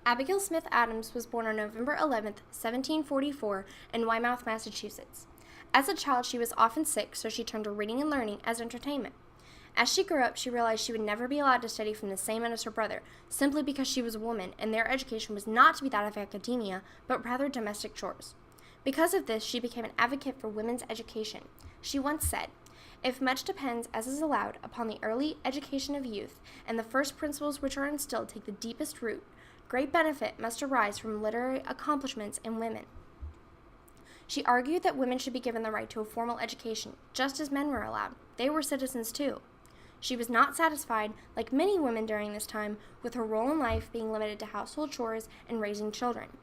Abigail Smith Adams was born on November 11, 1744, in Weymouth, Massachusetts. As a child, she was often sick, so she turned to reading and learning as entertainment. As she grew up, she realized she would never be allowed to study from the same inn as her brother, simply because she was a woman, and their education was not to be that of academia, but rather domestic chores. Because of this, she became an advocate for women's education. She once said, "If much depends, as is allowed, upon the early education of youth, and the first principles which are instilled take the deepest root, great benefit must arise from literary accomplishments in women." She argued that women should be given the right to a formal education, just as men were allowed. They were citizens too. She was not satisfied, like many women during this time, with her role in life being limited to household chores and raising children.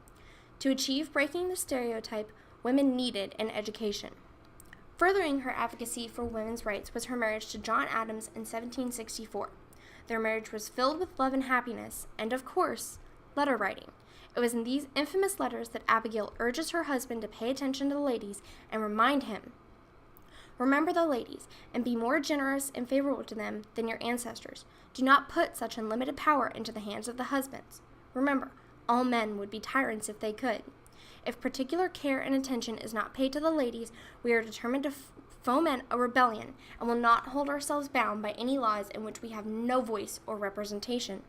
To achieve breaking the stereotype, women needed an education. Furthering her advocacy for women's rights was her marriage to John Adams in 1764. Their marriage was filled with love and happiness, and of course, letter writing. It was in these infamous letters that Abigail urges her husband to pay attention to the ladies and remind him, "Remember the ladies, and be more generous and favorable to them than your ancestors. Do not put such unlimited power into the hands of the husbands. Remember, all men would be tyrants if they could. If particular care and attention is not paid to the ladies, we are determined to foment a rebellion, and will not hold ourselves bound by any laws in which we have no voice or representation."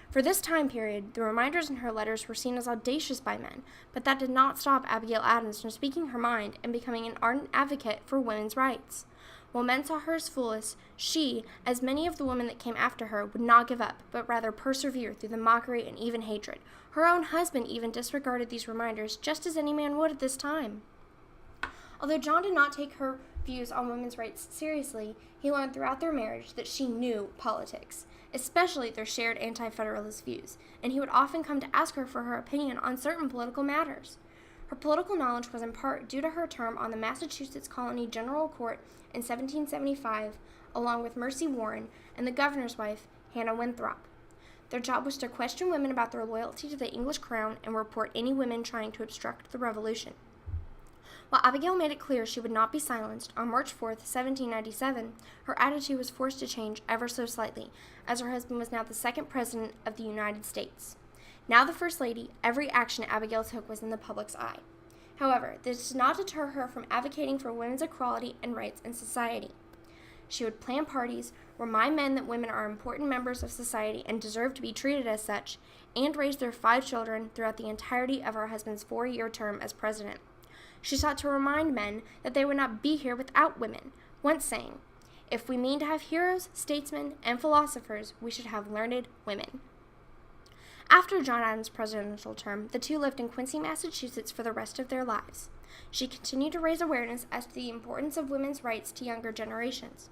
For this time period, the reminders in her letters were seen as audacious by men, but that did not stop Abigail Adams from speaking her mind and becoming an ardent advocate for women's rights. While men saw her as foolish, she, as many of the women that came after her, would not give up, but rather persevere through the mockery and even hatred. Her own husband even disregarded these reminders, just as any man would at this time. Although John did not take her views on women's rights seriously, he learned throughout their marriage that she knew politics, especially their shared anti-federalist views, and he would often come to ask her for her opinion on certain political matters. Her political knowledge was in part due to her term on the Massachusetts Colony General Court in 1775, along with Mercy Warren and the governor's wife, Hannah Winthrop. Their job was to question women about their loyalty to the English crown and report any women trying to obstruct the revolution. While Abigail made it clear she would not be silenced, on March 4, 1797, her attitude was forced to change ever so slightly, as her husband was now the second president of the United States. Now the First Lady, every action Abigail took was in the public's eye. However, this did not deter her from advocating for women's equality and rights in society. She would plan parties, remind men that women are important members of society and deserve to be treated as such, and raise their 5 children throughout the entirety of her husband's 4-year term as president. She sought to remind men that they would not be here without women, once saying, "If we mean to have heroes, statesmen, and philosophers, we should have learned women." After John Adams' presidential term, the two lived in Quincy, Massachusetts for the rest of their lives. She continued to raise awareness as to the importance of women's rights to younger generations.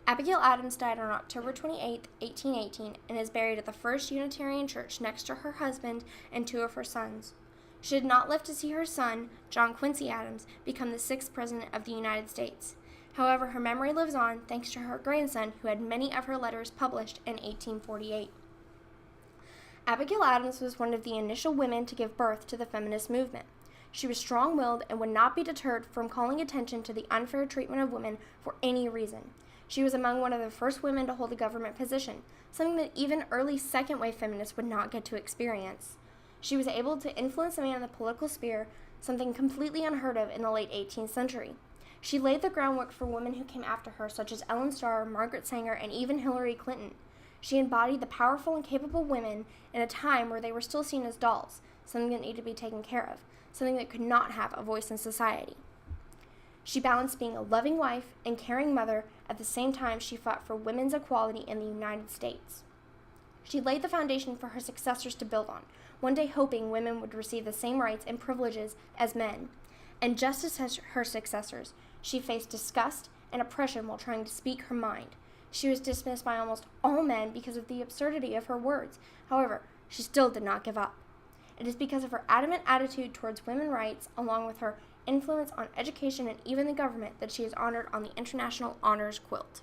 Abigail Adams died on October 28, 1818, and is buried at the First Unitarian Church next to her husband and 2 of her sons. She did not live to see her son, John Quincy Adams, become the 6th President of the United States. However, her memory lives on thanks to her grandson, who had many of her letters published in 1848. Abigail Adams was one of the initial women to give birth to the feminist movement. She was strong-willed and would not be deterred from calling attention to the unfair treatment of women for any reason. She was among one of the first women to hold a government position, something that even early second-wave feminists would not get to experience. She was able to influence a man in the political sphere, something completely unheard of in the late 18th century. She laid the groundwork for women who came after her, such as Ellen Starr, Margaret Sanger, and even Hillary Clinton. She embodied the powerful and capable women in a time where they were still seen as dolls, something that needed to be taken care of, something that could not have a voice in society. She balanced being a loving wife and caring mother at the same time she fought for women's equality in the United States. She laid the foundation for her successors to build on, one day hoping women would receive the same rights and privileges as men. And just as her successors, she faced disgust and oppression while trying to speak her mind. She was dismissed by almost all men because of the absurdity of her words. However, she still did not give up. It is because of her adamant attitude towards women's rights, along with her influence on education and even the government, that she is honored on the International Honors Quilt.